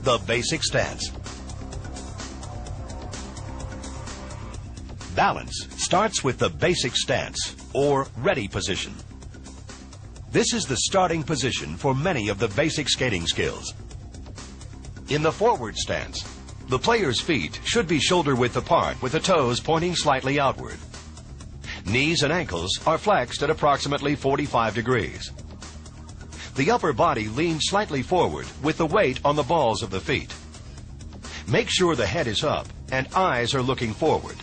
the basic stance. Balance starts with the basic stance, or ready position. This is the starting position for many of the basic skating skills. In the forward stance, the player's feet should be shoulder-width apart with the toes pointing slightly outward. Knees and ankles are flexed at approximately 45 degrees. The upper body leans slightly forward with the weight on the balls of the feet. Make sure the head is up and eyes are looking forward.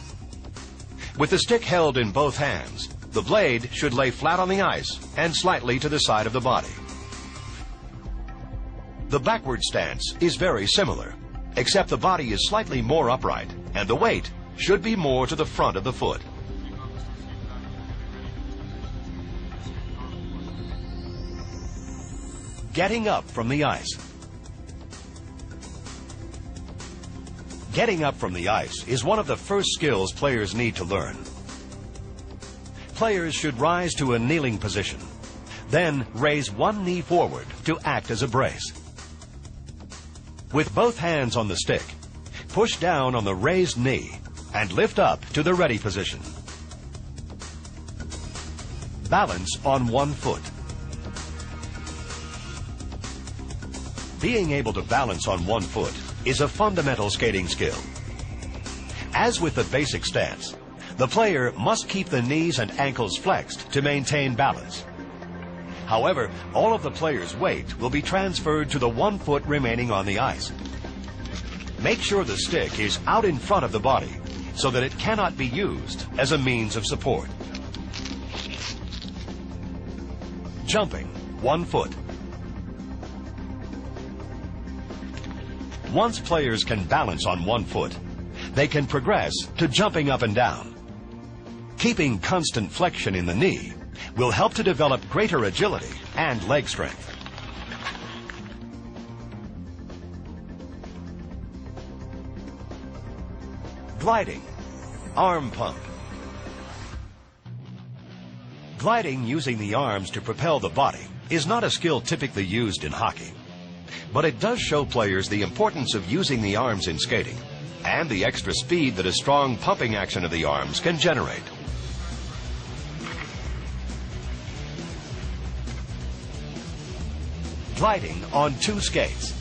With the stick held in both hands, the blade should lay flat on the ice and slightly to the side of the body. The backward stance is very similar, except the body is slightly more upright and the weight should be more to the front of the foot. Getting up from the ice. Getting up from the ice is one of the first skills players need to learn. Players should rise to a kneeling position, then raise one knee forward to act as a brace. With both hands on the stick, push down on the raised knee and lift up to the ready position. Balance on one foot. Being able to balance on one foot is a fundamental skating skill. As with the basic stance, the player must keep the knees and ankles flexed to maintain balance. However, all of the player's weight will be transferred to the 1 foot remaining on the ice. Make sure the stick is out in front of the body so that it cannot be used as a means of support. Jumping 1 foot. Once players can balance on 1 foot, they can progress to jumping up and down. Keeping constant flexion in the knee will help to develop greater agility and leg strength. Gliding, arm pump. Gliding using the arms to propel the body is not a skill typically used in hockey. But it does show players the importance of using the arms in skating and the extra speed that a strong pumping action of the arms can generate. Gliding on 2 skates.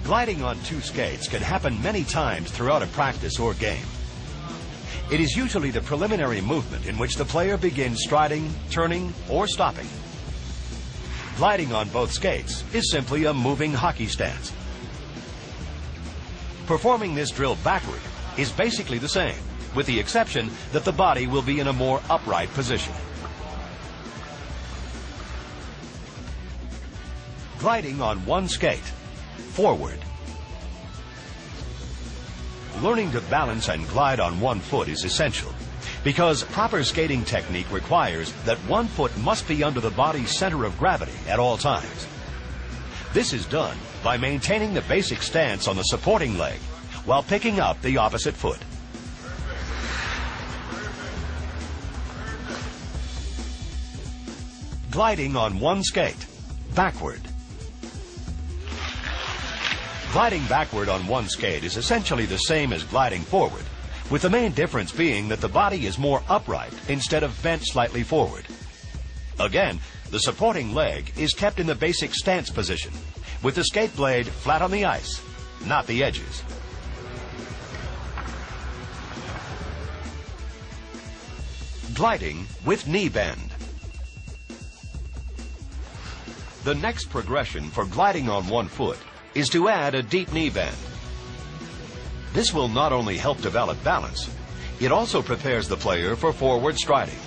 Gliding on 2 skates can happen many times throughout a practice or game. It is usually the preliminary movement in which the player begins striding, turning, or stopping. Gliding on both skates is simply a moving hockey stance. Performing this drill backward is basically the same, with the exception that the body will be in a more upright position. Gliding on 1 skate, forward. Learning to balance and glide on 1 foot is essential, because proper skating technique requires that 1 foot must be under the body's center of gravity at all times. This is done by maintaining the basic stance on the supporting leg while picking up the opposite foot. Gliding on 1 skate, backward. Gliding backward on 1 skate is essentially the same as gliding forward, with the main difference being that the body is more upright instead of bent slightly forward. Again, the supporting leg is kept in the basic stance position, with the skate blade flat on the ice, not the edges. Gliding with knee bend. The next progression for gliding on 1 foot is to add a deep knee bend. This will not only help develop balance, it also prepares the player for forward striding.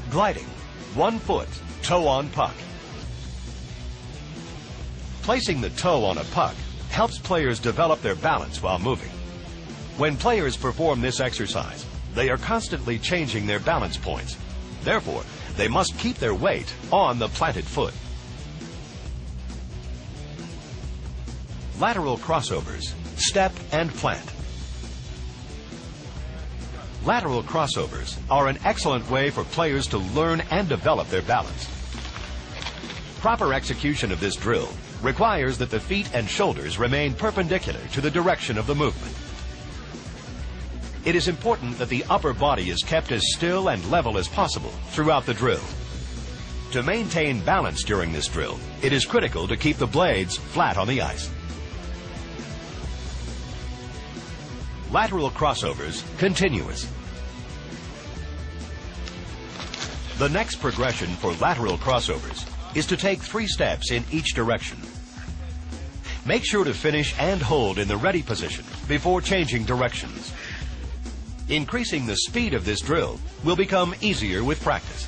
Gliding, 1 foot, toe on puck. Placing the toe on a puck helps players develop their balance while moving. When players perform this exercise, they are constantly changing their balance points. Therefore, they must keep their weight on the planted foot. Lateral crossovers, step and plant. Lateral crossovers are an excellent way for players to learn and develop their balance. Proper execution of this drill requires that the feet and shoulders remain perpendicular to the direction of the movement. It is important that the upper body is kept as still and level as possible throughout the drill. To maintain balance during this drill, it is critical to keep the blades flat on the ice. Lateral crossovers continuous. The next progression for lateral crossovers is to take 3 steps in each direction. Make sure to finish and hold in the ready position before changing directions. Increasing the speed of this drill will become easier with practice.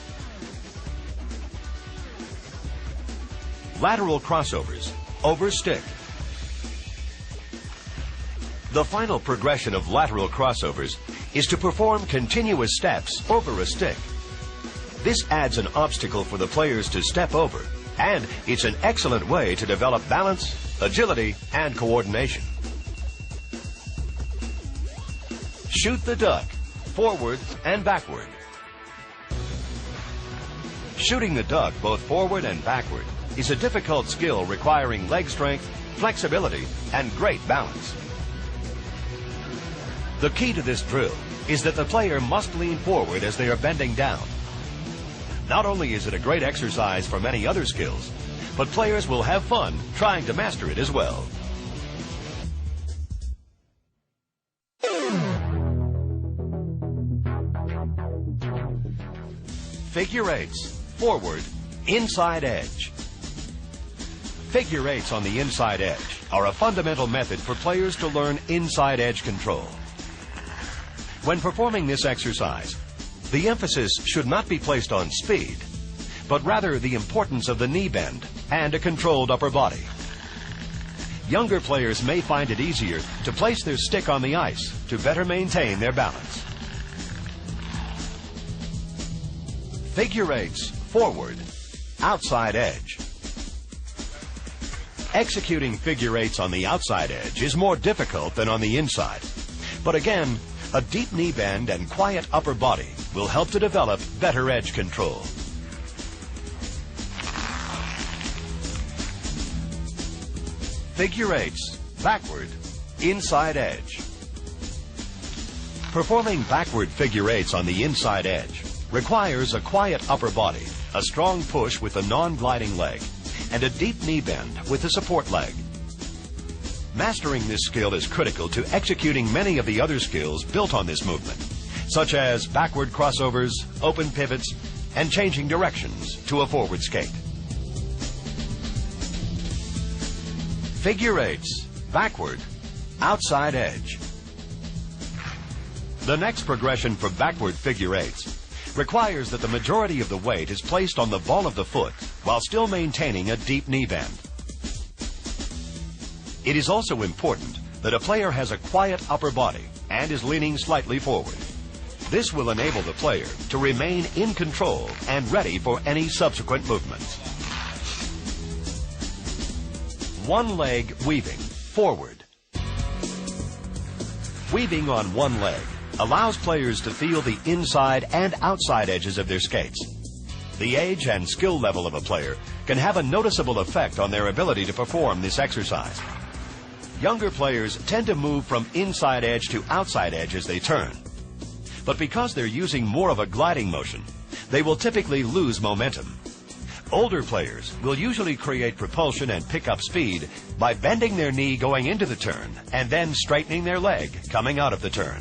Lateral crossovers over stick. The final progression of lateral crossovers is to perform continuous steps over a stick. This adds an obstacle for the players to step over, and it's an excellent way to develop balance, agility, and coordination. Shoot the duck, forward and backward. Shooting the duck both forward and backward is a difficult skill requiring leg strength, flexibility, and great balance. The key to this drill is that the player must lean forward as they are bending down. Not only is it a great exercise for many other skills, but players will have fun trying to master it as well. Figure eights, forward, inside edge. Figure eights on the inside edge are a fundamental method for players to learn inside edge control. When performing this exercise, the emphasis should not be placed on speed, but rather the importance of the knee bend and a controlled upper body. Younger players may find it easier to place their stick on the ice to better maintain their balance. Figure eights, forward, outside edge. Executing figure eights on the outside edge is more difficult than on the inside. But again, a deep knee bend and quiet upper body will help to develop better edge control. Figure eights, backward, inside edge. Performing backward figure eights on the inside edge requires a quiet upper body, a strong push with a non-gliding leg, and a deep knee bend with the support leg. Mastering this skill is critical to executing many of the other skills built on this movement, such as backward crossovers, open pivots, and changing directions to a forward skate. Figure eights, backward, outside edge. The next progression for backward figure eights requires that the majority of the weight is placed on the ball of the foot while still maintaining a deep knee bend. It is also important that a player has a quiet upper body and is leaning slightly forward. This will enable the player to remain in control and ready for any subsequent movements. One leg weaving, forward. Weaving on one leg allows players to feel the inside and outside edges of their skates. The age and skill level of a player can have a noticeable effect on their ability to perform this exercise. Younger players tend to move from inside edge to outside edge as they turn. But because they're using more of a gliding motion, they will typically lose momentum. Older players will usually create propulsion and pick up speed by bending their knee going into the turn and then straightening their leg coming out of the turn.